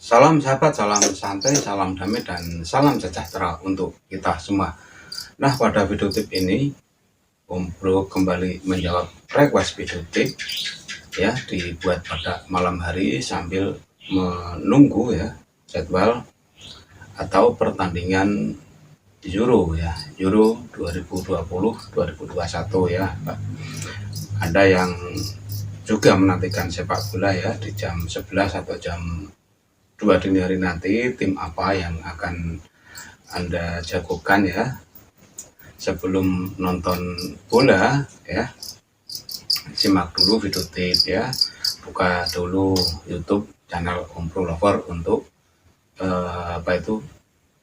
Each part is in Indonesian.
Salam sahabat, salam santai, salam damai, dan salam sejahtera untuk kita semua. Nah, pada video tip ini, Om Bro kembali menjawab request video tip ya, dibuat pada malam hari sambil menunggu ya jadwal atau pertandingan Euro ya, Euro 2020-2021 ya. Ada yang juga menantikan sepak bola ya di jam 11 atau jam 2 dini hari nanti, tim apa yang akan Anda jagokan ya. Sebelum nonton bola ya, simak dulu video tip ya, buka dulu YouTube channel Om Bro Lover untuk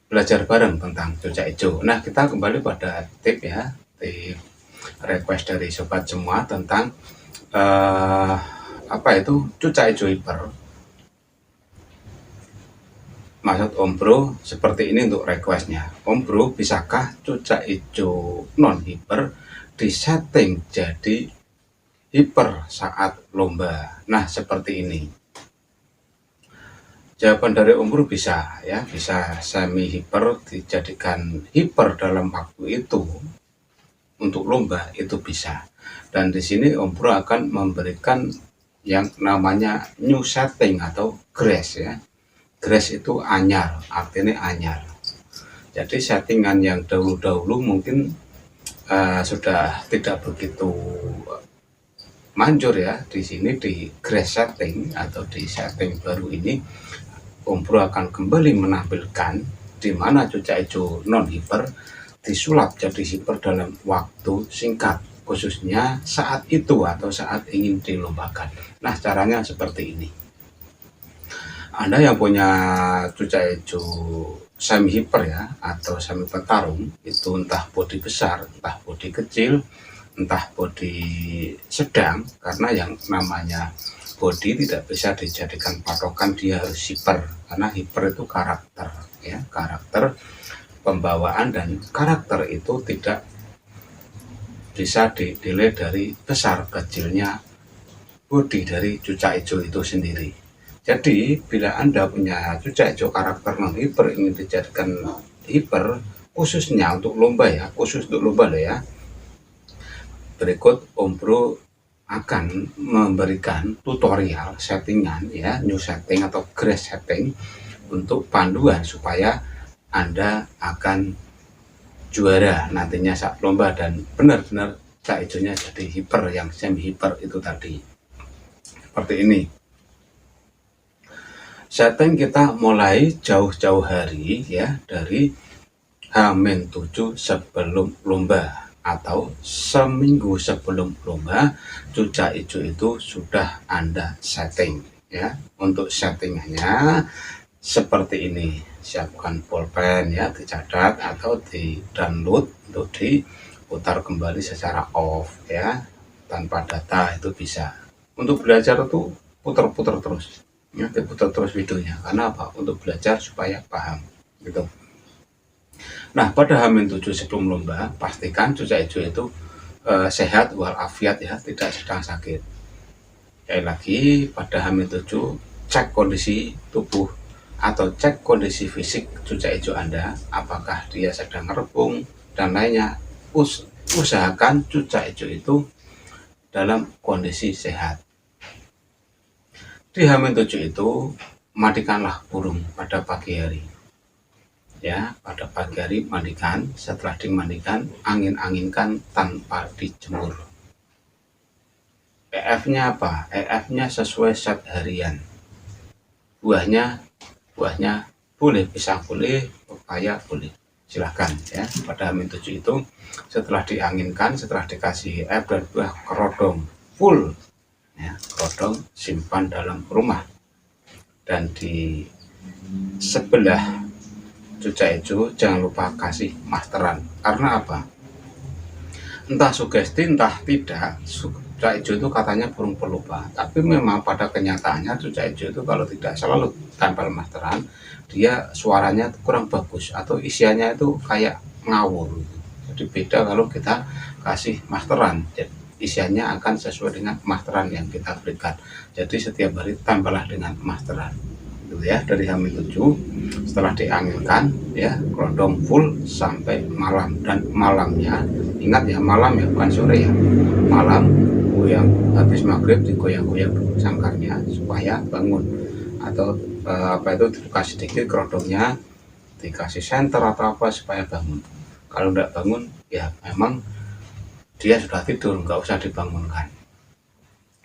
belajar bareng tentang cucak hijau. Nah, kita kembali pada tip ya, tip request dari sobat semua tentang cucak hijau hiper. Maksud Om Bro seperti ini untuk requestnya. Om Bro, bisakah cucak hijau non hiper disetting jadi hiper saat lomba? Nah, seperti ini. Jawaban dari Om Bro bisa ya, bisa semi hiper dijadikan hiper dalam waktu itu untuk lomba, itu bisa. Dan di sini Om Bro akan memberikan yang namanya new setting atau grace ya. Grace itu anyar, artinya anyar. Jadi settingan yang dahulu-dahulu mungkin sudah tidak begitu manjur ya. Di sini di grace setting atau di setting baru ini, Om Bro akan kembali menampilkan di mana cucak hijau non hiper disulap jadi hiper dalam waktu singkat, khususnya saat itu atau saat ingin dilombakan. Nah, caranya seperti ini. Anda yang punya cucak hijau semi hiper ya, atau semi petarung, itu entah bodi besar, entah bodi kecil, entah bodi sedang, karena yang namanya bodi tidak bisa dijadikan patokan dia harus hiper, karena hiper itu karakter ya, karakter pembawaan, dan karakter itu tidak bisa dinilai dari besar kecilnya bodi dari cucak hijau itu sendiri. Jadi bila Anda punya cucak hijau karakter non hiper ingin dijadikan hiper khususnya untuk lomba ya, khusus untuk lomba loh ya, berikut Om Bro akan memberikan tutorial settingan ya, new setting atau grace setting untuk panduan supaya Anda akan juara nantinya saat lomba dan benar-benar cucak hijaunya jadi hiper yang semi hiper itu tadi. Seperti ini. Setting kita mulai jauh-jauh hari ya, dari H-7 sebelum lomba atau seminggu sebelum lomba, cucak hijau itu sudah Anda setting ya. Untuk settingannya seperti ini. Siapkan pulpen ya, dicatat atau di download untuk diputar kembali secara off ya, tanpa data itu bisa. Untuk belajar itu putar-putar terus ya, diputar terus videonya. Karena apa? Untuk belajar supaya paham gitu. Nah, pada H-7 sebelum lomba, pastikan cucak hijau itu sehat walafiat ya, tidak sedang sakit. Sekali lagi, pada H-7 cek kondisi tubuh atau cek kondisi fisik cucak hijau Anda, apakah dia sedang rebung dan lainnya. Usahakan cucak hijau itu dalam kondisi sehat. Di H-7 itu mandikanlah burung pada pagi hari ya, pada pagi hari mandikan. Setelah dimandikan, angin-anginkan tanpa dijemur. EF-nya apa? EF-nya sesuai set harian. Buahnya boleh, pisang boleh, pepaya boleh, silahkan ya. Pada H-7 itu setelah dianginkan, setelah dikasih EF dan buah, kerodong full ya, kerodong simpan dalam rumah. Dan di sebelah cucak hijau jangan lupa kasih masteran. Karena apa? Entah sugesti entah tidak, cucak hijau itu katanya burung pelupa, tapi memang pada kenyataannya cucak hijau itu kalau tidak selalu tempel masteran, dia suaranya kurang bagus atau isiannya itu kayak ngawur. Jadi beda kalau kita kasih masteran, jadi isiannya akan sesuai dengan masteran yang kita berikan. Jadi setiap hari tempellah dengan masteran. gitu ya, dari H-7 setelah dianginkan ya, kerodong full sampai malam. Dan malamnya, ingat ya, malam ya, bukan sore ya, malam goyang, habis maghrib digoyang-goyang dulu sangkarnya supaya bangun, atau apa itu, dibuka sedikit kerodongnya, dikasih senter atau apa supaya bangun. Kalau tidak bangun ya memang dia sudah tidur, nggak usah dibangunkan.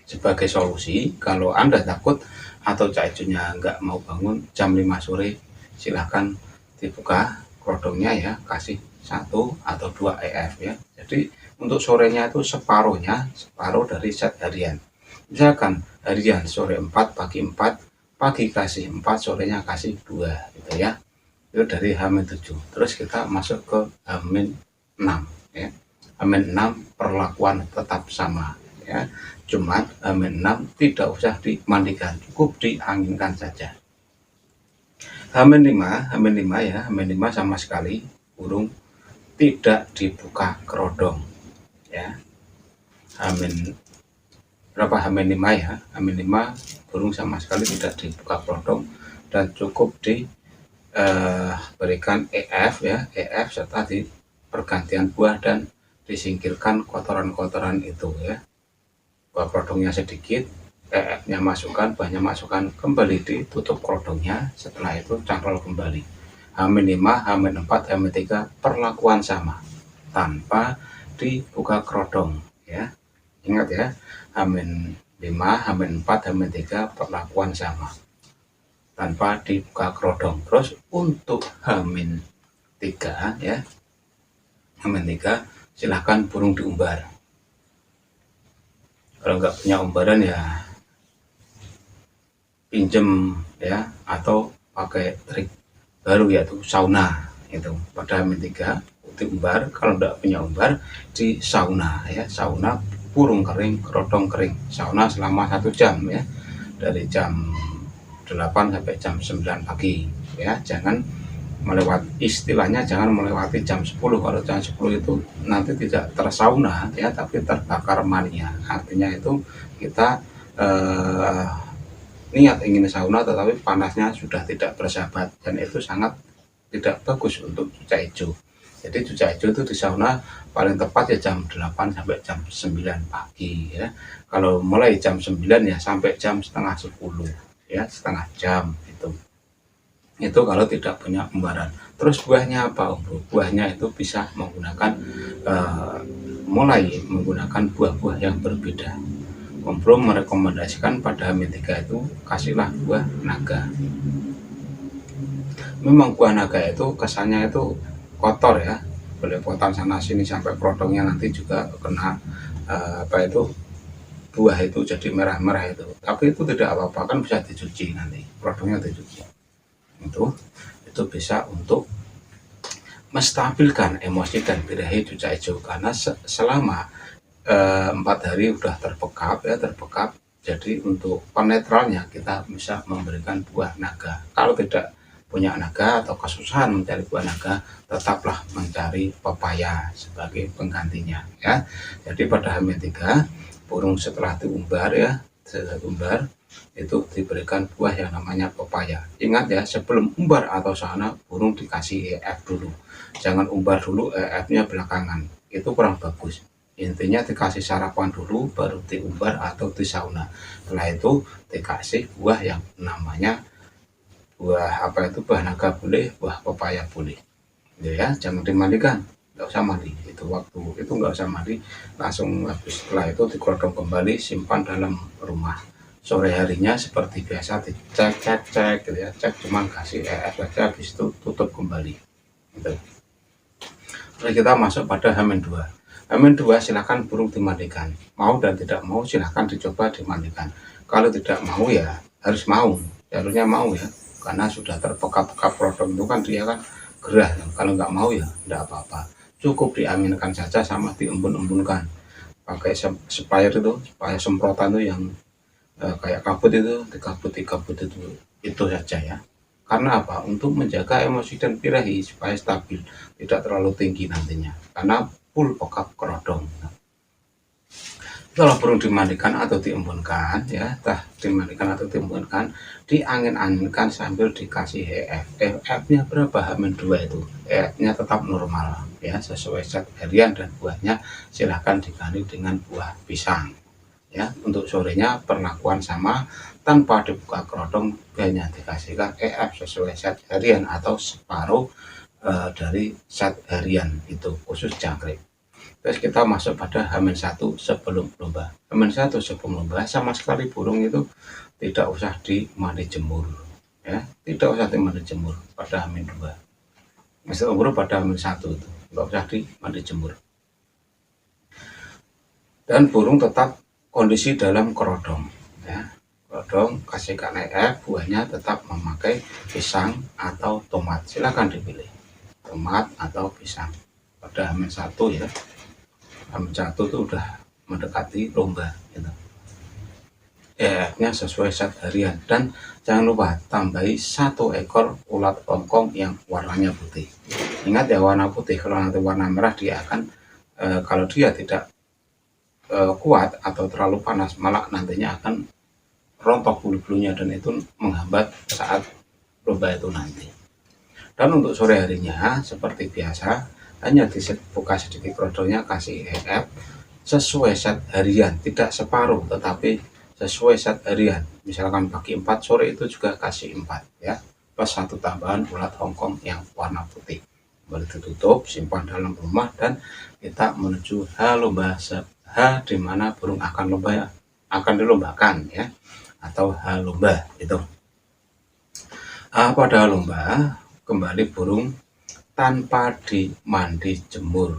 Sebagai solusi, kalau Anda takut atau Cak Ijonya nggak mau bangun jam 5 sore, silahkan dibuka kerodongnya ya, kasih 1 atau 2 EF ya. Jadi untuk sorenya itu separuh dari set harian. Misalkan harian sore 4, pagi kasih 4, sorenya kasih 2 gitu ya. Itu dari H-7. Terus kita masuk ke H-6 ya. H-6 perlakuan tetap sama ya. Cuma H-6 tidak usah dimandikan, cukup dianginkan saja. H-5 ya, H-5 sama sekali burung tidak dibuka kerodong ya. Berapa H-5 ya? H-5 burung sama sekali tidak dibuka kerodong dan cukup berikan EF ya, EF serta di pergantian buah dan disingkirkan kotoran-kotoran itu ya. Buah kerodongnya sedikit, EF-nya masukkan, buahnya masukkan, kembali ditutup kerodongnya, setelah itu cangkol kembali. H-5, H-4, H-3 perlakuan sama, tanpa dibuka kerodong ya. Ingat ya, H-5, H-4, H-3 perlakuan sama, tanpa dibuka kerodong. Terus untuk H-3 ya, H-3 silahkan burung diumbar. Kalau nggak punya umbaran ya pinjem ya, atau pakai trik baru yaitu sauna. Itu pada H-3 diumbar. Kalau nggak punya umbar, di sauna ya, sauna burung kering, kerodong kering, sauna selama 1 jam ya, dari jam 8 sampai jam 9 pagi ya. Jangan melewati, istilahnya jangan melewati jam 10. Kalau jam 10 itu nanti tidak tersauna ya, tapi terbakar mania. Artinya itu kita niat ingin sauna tetapi panasnya sudah tidak bersahabat, dan itu sangat tidak bagus untuk cucak hijau. Jadi cucak hijau itu di sauna paling tepat ya jam 8 sampai jam 9 pagi ya. Kalau mulai jam 9 ya sampai jam setengah 10 ya, setengah jam itu kalau tidak punya umbaran. Terus buahnya apa, Om Bro? Buahnya itu bisa menggunakan mulai menggunakan buah-buah yang berbeda. Om Bro merekomendasikan pada H-3 itu kasihlah buah naga. Memang buah naga itu kesannya itu kotor ya, belepotan sana sini sampai kerodongnya nanti juga kena buah itu jadi merah-merah itu. Tapi itu tidak apa-apa, kan bisa dicuci, nanti kerodongnya dicuci. Itu bisa untuk menstabilkan emosi dan birahi cucak hijau, karena selama 4 hari udah terpekap, jadi untuk penetralnya kita bisa memberikan buah naga. Kalau tidak punya naga atau kesusahan mencari buah naga, tetaplah mencari pepaya sebagai penggantinya ya. Jadi pada H-3 burung setelah diumbar ya, itu diberikan buah yang namanya pepaya. Ingat ya, sebelum umbar atau sauna burung dikasih EF dulu, jangan umbar dulu EF-nya belakangan, itu kurang bagus. Intinya dikasih sarapan dulu baru diumbar atau di sauna. Setelah itu dikasih buah yang namanya buah buah naga boleh, buah pepaya boleh ya. Jangan dimandikan, nggak usah mandi, itu waktu itu nggak usah mandi, langsung habis setelah itu dikerodong kembali, simpan dalam rumah. Sore harinya seperti biasa dicek gitu ya, cek cuman kasih EF saja, habis itu tutup kembali gitu. Terus kita masuk pada H-2. H-2 silahkan burung dimandikan, mau dan tidak mau silahkan dicoba dimandikan. Kalau tidak mau ya harus mau, harusnya mau ya, karena sudah terpekap-pekap kerodong itu kan dia kan gerah. Kalau nggak mau ya tidak apa-apa, cukup diaminkan saja sama diembun-embunkan pakai sprayer itu, supaya semprotan itu yang kayak kabut itu, dikabut itu saja ya. Karena apa? Untuk menjaga emosi dan birahi supaya stabil, tidak terlalu tinggi nantinya, karena full pekap kerodong. Kalau burung dimandikan atau diembunkan ya, dimandikan atau diembunkan, diangin-anginkan sambil dikasih EF. EF-nya berapa? H-2 itu. EF-nya tetap normal ya, sesuai zat harian, dan buahnya silahkan diganti dengan buah pisang. Ya, untuk sorenya perlakuan sama, tanpa dibuka kerodong, hanya dikasihkan EF sesuai zat harian atau separuh dari zat harian itu, khusus jangkrik. Terus kita masuk pada H-1 sebelum lomba. H-1 sebelum lomba, sama sekali burung itu tidak usah dimandi jemur. Ya, tidak usah dimandi jemur pada H-2. Misal umur pada H-1 itu, nggak usah dimandi jemur. Dan burung tetap kondisi dalam kerodong. Ya, kerodong kasihkan EF, buahnya tetap memakai pisang atau tomat. Silakan dipilih, tomat atau pisang pada H-1 ya. H-1 itu udah mendekati lomba gitu. EF-nya sesuai zat harian, dan jangan lupa tambahi 1 ekor ulat hongkong yang warnanya putih. Ingat ya, warna putih. Kalau nanti warna merah dia akan kalau dia tidak kuat atau terlalu panas, malah nantinya akan rontok bulu-bulunya, dan itu menghambat saat lomba itu nanti. Dan untuk sore harinya seperti biasa, hanya dibuka sedikit kerodongnya, kasih EF sesuai zat harian, tidak separuh tetapi sesuai zat harian. Misalkan pagi 4, sore itu juga kasih 4 ya, plus 1 tambahan ulat hongkong yang warna putih. Baru ditutup, simpan dalam rumah, dan kita menuju lomba. H di mana burung akan dilombakan ya, atau H lomba itu. Pada lomba kembali burung tanpa dimandi jemur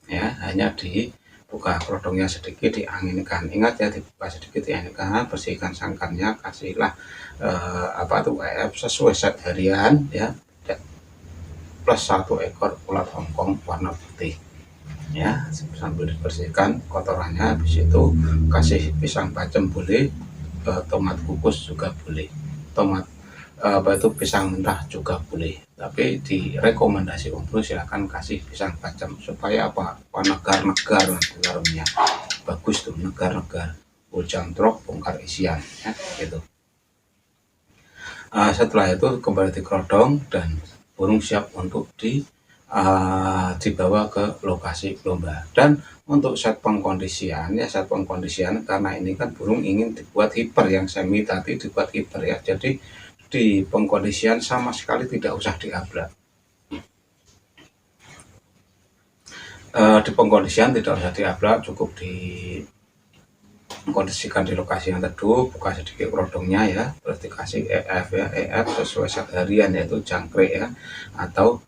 ya, hanya dibuka kerodongnya sedikit, dianginkan. Ingat ya, dibuka sedikit, dianginkan, bersihkan sangkarnya, kasihlah EF sesuai zat harian ya, plus 1 ekor ulat hongkong warna putih ya, sambil dibersihkan kotorannya. Habis itu kasih pisang bacem boleh, tomat kukus juga boleh, tomat pisang mentah juga boleh, tapi direkomendasi untuk silahkan kasih pisang bacem supaya apa, negar-negar dalamnya, bagus tuh, negar-negar, jamtrok, bongkar isian ya gitu. Setelah itu kembali dikerodong dan burung siap untuk dibawa ke lokasi lomba. Dan untuk set pengkondisian ya, set pengkondisian karena ini kan burung ingin dibuat hiper, yang semi tadi dibuat hiper ya, jadi di pengkondisian sama sekali tidak usah diablak. Di pengkondisian tidak usah diablak, cukup dikondisikan di lokasi yang teduh, buka sedikit kerodongnya ya, terus dikasih EF ya, EF sesuai zat harian yaitu jangkrik ya. Atau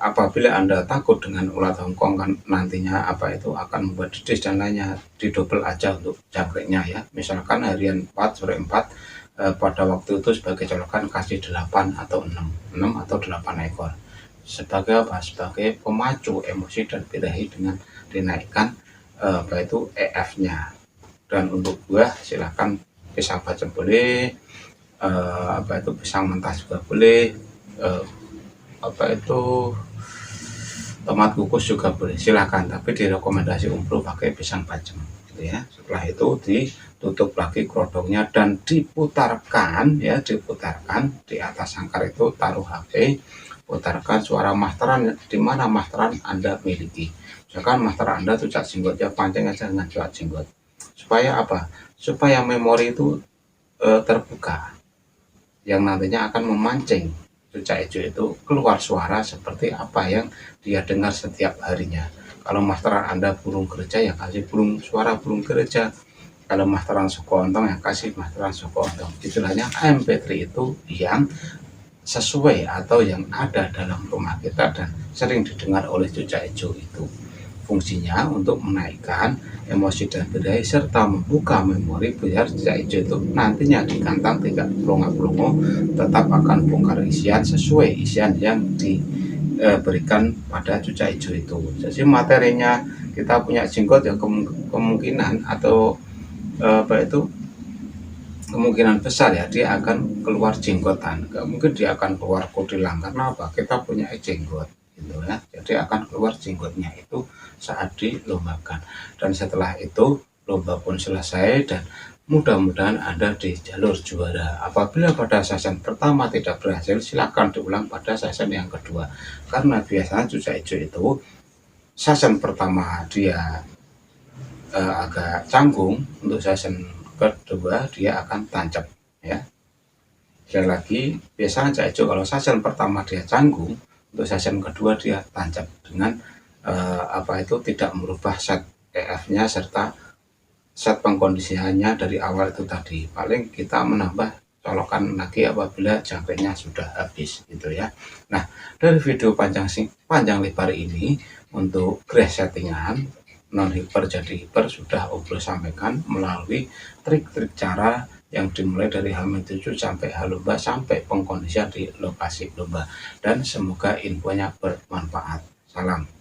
apabila Anda takut dengan ulat hongkong kan nantinya itu akan membuat dedis dan lainnya, didobel aja untuk jangkriknya ya. Misalkan harian 4, sore 4, pada waktu itu sebagai colokan kasih 8 atau 6 atau 8 ekor. Sebagai apa? Sebagai pemacu emosi dan birahi dengan dinaikkan EF-nya. Dan untuk buah silahkan pisang bacem boleh, pisang mentah juga boleh, tomat kukus juga boleh, silahkan, tapi direkomendasi untuk pakai pisang bacem gitu ya. Setelah itu ditutup lagi kerodongnya dan diputarkan ya, diputarkan di atas sangkar itu, taruh HP, putarkan suara masteran di mana masteran Anda miliki. Misalkan masteran Anda tuh cak jenggot ya, pancing aja dengan cak jenggot. Supaya apa? Supaya memori itu terbuka, yang nantinya akan memancing cucak hijau itu keluar suara seperti apa yang dia dengar setiap harinya. Kalau masteran Anda burung gereja ya kasih suara burung gereja. Kalau masteran Sukoontong ya kasih masteran Sukoontong. Istilahnya MP3 itu yang sesuai atau yang ada dalam rumah kita dan sering didengar oleh cucak hijau itu. Fungsinya untuk menaikkan emosi dan birahi serta membuka memori biar cucak hijau itu nantinya di kandang tidak pelongo-pelongo, tetap akan bongkar isian sesuai isian yang diberikan pada cucak hijau itu. Jadi materinya kita punya jenggot ya, kemungkinan atau kemungkinan besar ya dia akan keluar jenggotan, gak mungkin dia akan keluar kutilang. Karena apa? Kita punya jenggot gitu ya. Jadi akan keluar jenggotnya itu saat dilombakan. Dan setelah itu lomba pun selesai dan mudah-mudahan Anda di jalur juara. Apabila pada season pertama tidak berhasil, silakan diulang pada season yang kedua. Karena biasanya cucak hijau itu season pertama dia agak canggung, untuk season kedua dia akan tancap ya. Sekali lagi, biasanya cucak hijau kalau season pertama dia canggung, untuk season kedua dia tancap dengan tidak merubah set EF-nya serta set pengkondisiannya dari awal itu tadi. Paling kita menambah colokan lagi apabila jangkriknya sudah habis gitu ya. Nah, dari video panjang lebar ini untuk grass settingan non hiper jadi hiper sudah Obro sampaikan melalui trik-trik cara yang dimulai dari H-7 sampai H-lomba sampai pengkondisian di lokasi lomba. Dan semoga infonya bermanfaat. Salam.